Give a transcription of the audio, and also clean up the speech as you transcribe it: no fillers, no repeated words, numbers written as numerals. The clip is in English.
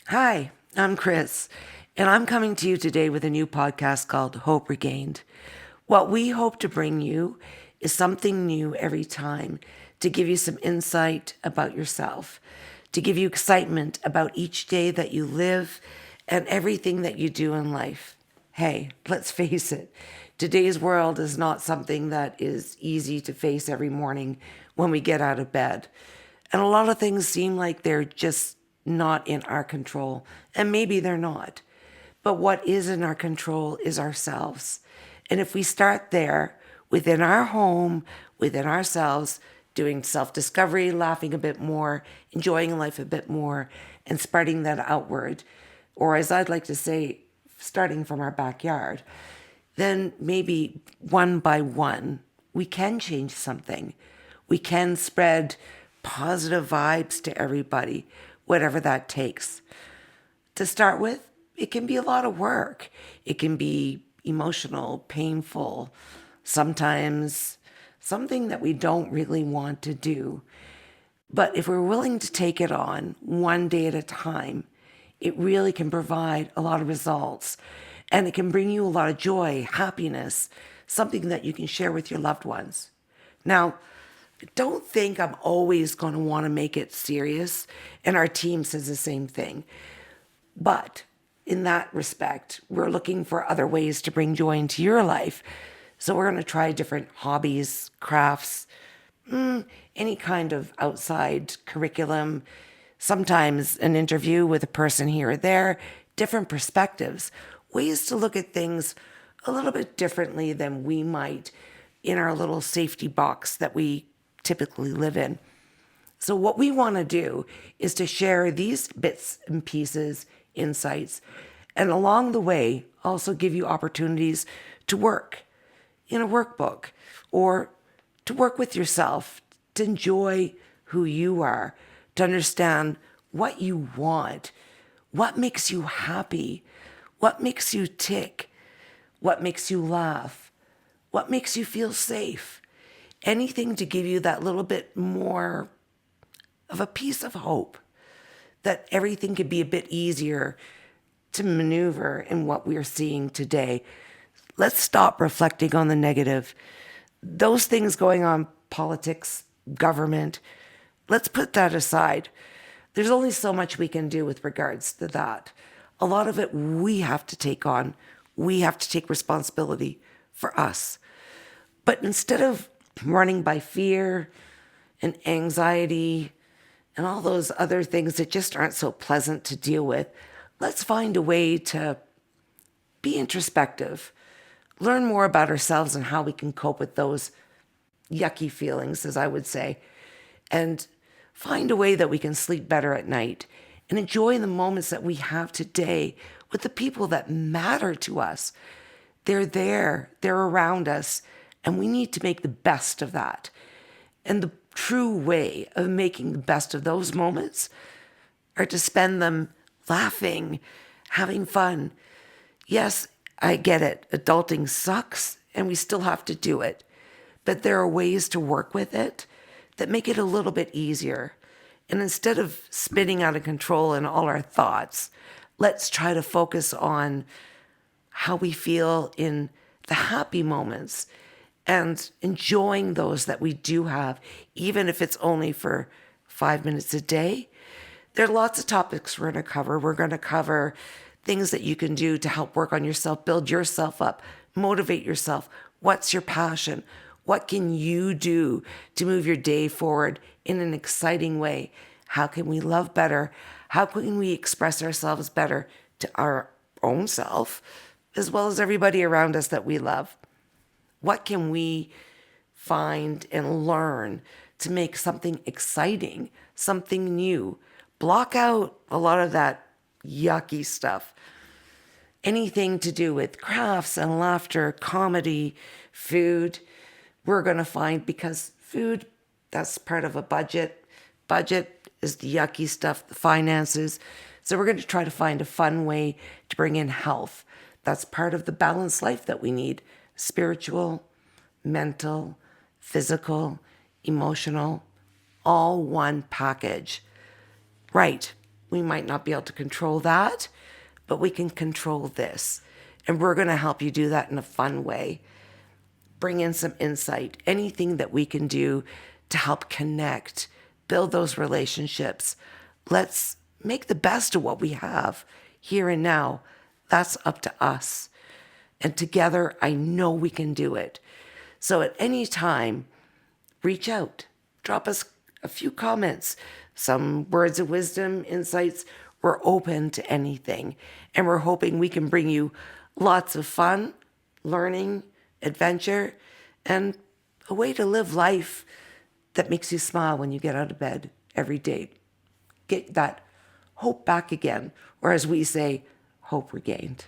Hi, I'm Chris, and I'm coming to you today with a new podcast called Hope Regained. What we hope to bring you is something new every time to give you some insight about yourself, to give you excitement about each day that you live and everything that you do in life. Hey, let's face it, today's world is not something that is easy to face every morning when we get out of bed. And a lot of things seem like they're just not in our control, and maybe they're not. But what is in our control is ourselves. And if we start there, within our home, within ourselves, doing self-discovery, laughing a bit more, enjoying life a bit more, and spreading that outward, or as I'd like to say, starting from our backyard, then maybe one by one, we can change something. We can spread positive vibes to everybody, whatever that takes. To start with, it can be a lot of work. It can be emotional, painful, sometimes something that we don't really want to do. But if we're willing to take it on one day at a time, it really can provide a lot of results. And it can bring you a lot of joy, happiness, something that you can share with your loved ones. Now, don't think I'm always going to want to make it serious, and our team says the same thing. But in that respect, we're looking for other ways to bring joy into your life. So we're going to try different hobbies, crafts, any kind of outside curriculum, sometimes an interview with a person here or there, different perspectives, ways to look at things a little bit differently than we might in our little safety box that we typically live in. So what we want to do is to share these bits and pieces, insights, and along the way, also give you opportunities to work in a workbook or to work with yourself, to enjoy who you are, to understand what you want, what makes you happy, what makes you tick, what makes you laugh, what makes you feel safe. Anything to give you that little bit more of a piece of hope that everything could be a bit easier to maneuver in what we're seeing today. Let's stop reflecting on the negative. Those things going on, politics, government, let's put that aside. There's only so much we can do with regards to that. A lot of it we have to take on. We have to take responsibility for us. But instead of running by fear and anxiety and all those other things that just aren't so pleasant to deal with, let's find a way to be introspective, learn more about ourselves and how we can cope with those yucky feelings, as I would say, and find a way that we can sleep better at night and enjoy the moments that we have today with the people that matter to us. They're there, they're around us, and we need to make the best of that. And the true way of making the best of those moments are to spend them laughing, having fun. Yes, I get it. Adulting sucks and we still have to do it. But there are ways to work with it that make it a little bit easier. And instead of spinning out of control in all our thoughts, let's try to focus on how we feel in the happy moments and enjoying those that we do have, even if it's only for 5 minutes a day. There are lots of topics we're going to cover. We're going to cover things that you can do to help work on yourself, build yourself up, motivate yourself. What's your passion? What can you do to move your day forward in an exciting way? How can we love better? How can we express ourselves better to our own self, as well as everybody around us that we love? What can we find and learn to make something exciting, something new? Block out a lot of that yucky stuff. Anything to do with crafts and laughter, comedy, food, we're going to find, because food, that's part of a budget. Budget is the yucky stuff, the finances. So we're going to try to find a fun way to bring in health. That's part of the balanced life that we need. Spiritual, mental, physical, emotional, all one package. Right, we might not be able to control that, but we can control this. And we're going to help you do that in a fun way. Bring in some insight, anything that we can do to help connect, build those relationships. Let's make the best of what we have here and now. That's up to us. And together, I know we can do it. So at any time, reach out, drop us a few comments, some words of wisdom, insights. We're open to anything. And we're hoping we can bring you lots of fun, learning, adventure, and a way to live life that makes you smile when you get out of bed every day. Get that hope back again, or as we say, hope regained.